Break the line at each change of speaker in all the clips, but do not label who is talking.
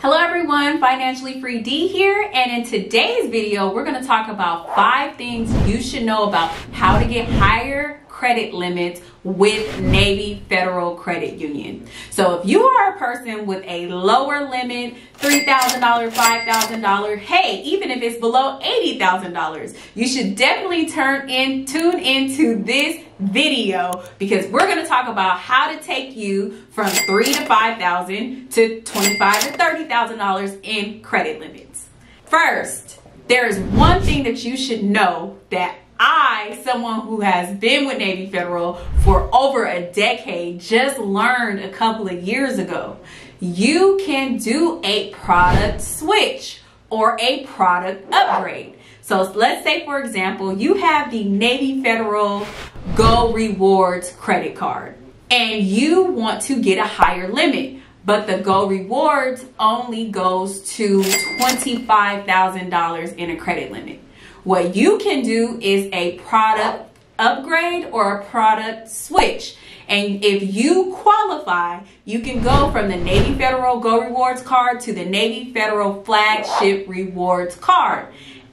Hello everyone, Financially Free Dee here, and in today's video we're going to talk about 5 things you should know about how to get higher credit limits with Navy Federal Credit Union. So if you are a person with a lower limit, $3,000, $5,000, hey, even if it's below $80,000, you should definitely tune into this video because we're going to talk about how to take you from $3,000 to $5,000 to $25,000 to $30,000 in credit limits. First, there is one thing that you should know that someone who has been with Navy Federal for over a decade, just learned a couple of years ago. You can do a product switch or a product upgrade. So let's say, for example, you have the Navy Federal Go Rewards credit card and you want to get a higher limit, but the Go Rewards only goes to $25,000 in a credit limit. What you can do is a product upgrade or a product switch. And if you qualify, you can go from the Navy Federal Go Rewards card to the Navy Federal Flagship Rewards card.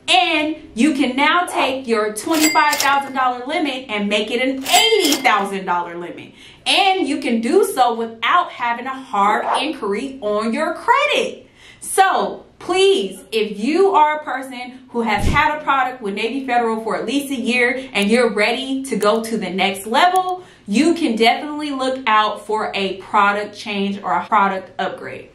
And you can now take your $25,000 limit and make it an $80,000 limit. And you can do so without having a hard inquiry on your credit. So please, if you are a person who has had a product with Navy Federal for at least a year and you're ready to go to the next level, you can definitely look out for a product change or a product upgrade.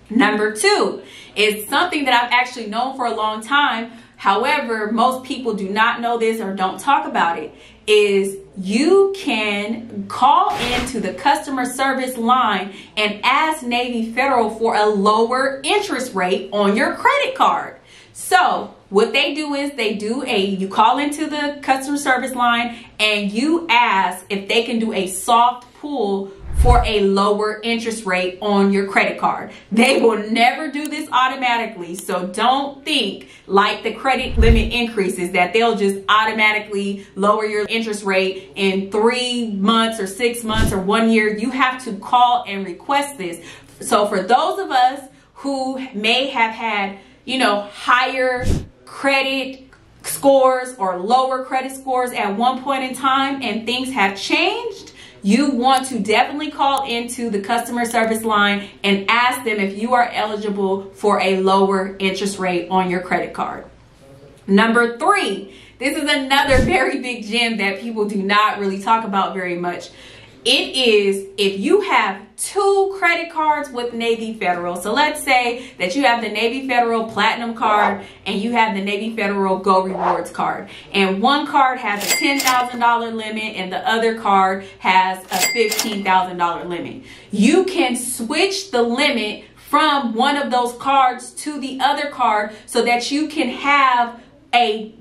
Number 2 is something that I've actually known for a long time. However, most people do not know this or don't talk about it, is you can call into the customer service line and ask Navy Federal for a lower interest rate on your credit card. So what they do is you call into the customer service line and you ask if they can do a soft pull for a lower interest rate on your credit card. They will never do this automatically, so don't think like the credit limit increases that they'll just automatically lower your interest rate in 3 months or 6 months or 1 year. You have to call and request this. So for those of us who may have had, higher credit scores or lower credit scores at one point in time and things have changed, you want to definitely call into the customer service line and ask them if you are eligible for a lower interest rate on your credit card. Number 3, this is another very big gem that people do not really talk about very much. It is if you have 2 credit cards with Navy Federal. So let's say that you have the Navy Federal Platinum card and you have the Navy Federal Go Rewards card. And one card has a $10,000 limit and the other card has a $15,000 limit. You can switch the limit from one of those cards to the other card so that you can have a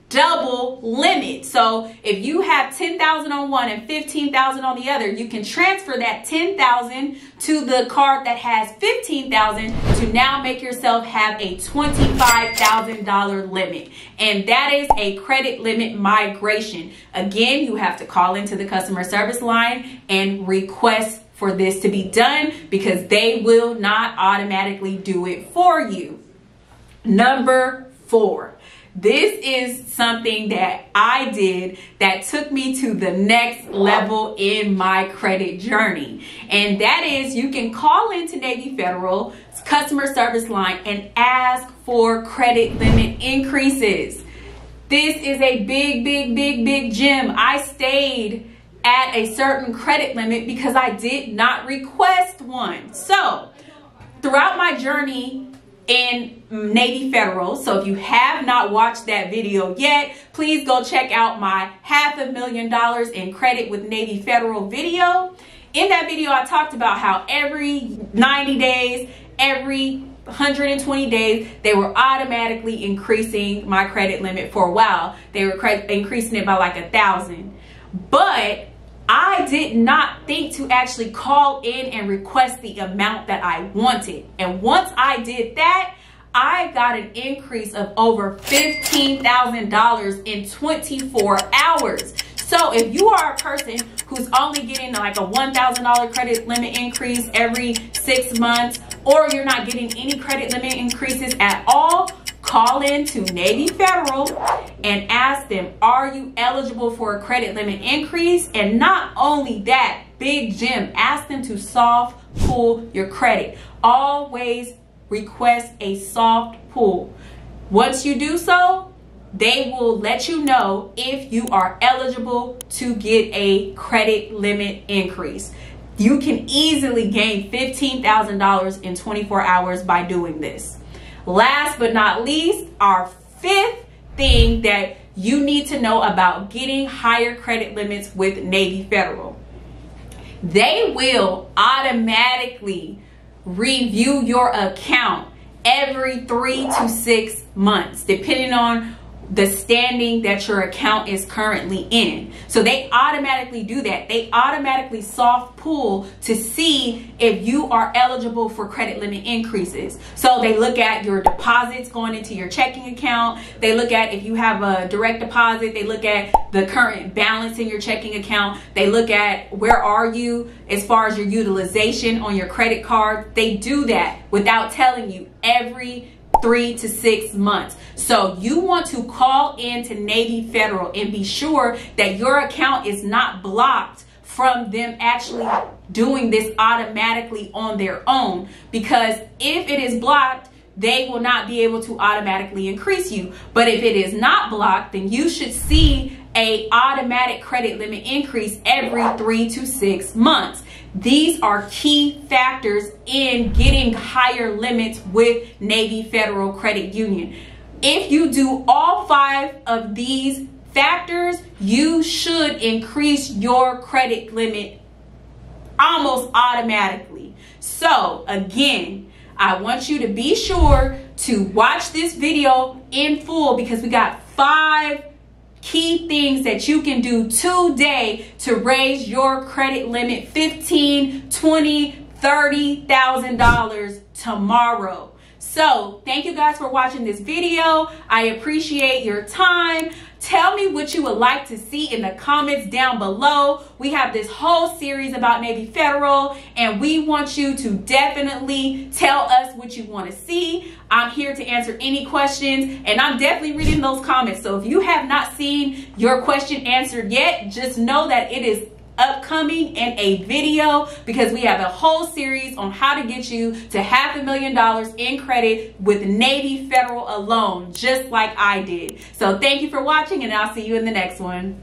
double limit. So if you have $10,000 on one and $15,000 on the other, you can transfer that $10,000 to the card that has $15,000 to now make yourself have a $25,000 limit. And that is a credit limit migration. Again, you have to call into the customer service line and request for this to be done because they will not automatically do it for you. Number 4. This is something that I did that took me to the next level in my credit journey. And that is you can call into Navy Federal's customer service line and ask for credit limit increases. This is a big gem. I stayed at a certain credit limit because I did not request one. So throughout my journey in Navy Federal, so if you have not watched that video yet, please go check out my $500,000 in credit with Navy Federal video. In that video, I talked about how every 90 days, every 120 days, they were automatically increasing my credit limit for a while. They were increasing it by like 1,000. But I did not think to actually call in and request the amount that I wanted. And once I did that, I got an increase of over $15,000 in 24 hours. So if you are a person who's only getting like a $1,000 credit limit increase every 6 months or you're not getting any credit limit increases at all, call in to Navy Federal and ask them, are you eligible for a credit limit increase? And not only that, Big Jim, ask them to soft pull your credit. Always request a soft pull. Once you do so, they will let you know if you are eligible to get a credit limit increase. You can easily gain $15,000 in 24 hours by doing this. Last but not least, our fifth thing that you need to know about getting higher credit limits with Navy Federal. They will automatically review your account every 3 to 6 months, depending on the standing that your account is currently in. So they automatically do that. They automatically soft pull to see if you are eligible for credit limit increases. So they look at your deposits going into your checking account. They look at if you have a direct deposit. They look at the current balance in your checking account. They look at where are you as far as your utilization on your credit card. They do that without telling you every 3 to 6 months. So you want to call in to Navy Federal and be sure that your account is not blocked from them actually doing this automatically on their own, because if it is blocked, they will not be able to automatically increase you. But if it is not blocked, then you should see a automatic credit limit increase every 3 to 6 months. These are key factors in getting higher limits with Navy Federal Credit Union. If you do all 5 of these factors, you should increase your credit limit almost automatically. So again, I want you to be sure to watch this video in full, because we got 5 key things that you can do today to raise your credit limit $15,000, $20,000, $30,000 tomorrow. So thank you guys for watching this video. I appreciate your time. Tell me what you would like to see in the comments down below. We have this whole series about Navy Federal, and we want you to definitely tell us what you want to see. I'm here to answer any questions, and I'm definitely reading those comments. So if you have not seen your question answered yet, just know that it is upcoming in a video, because we have a whole series on how to get you to $500,000 in credit with Navy Federal alone, just like I did. So thank you for watching, and I'll see you in the next one.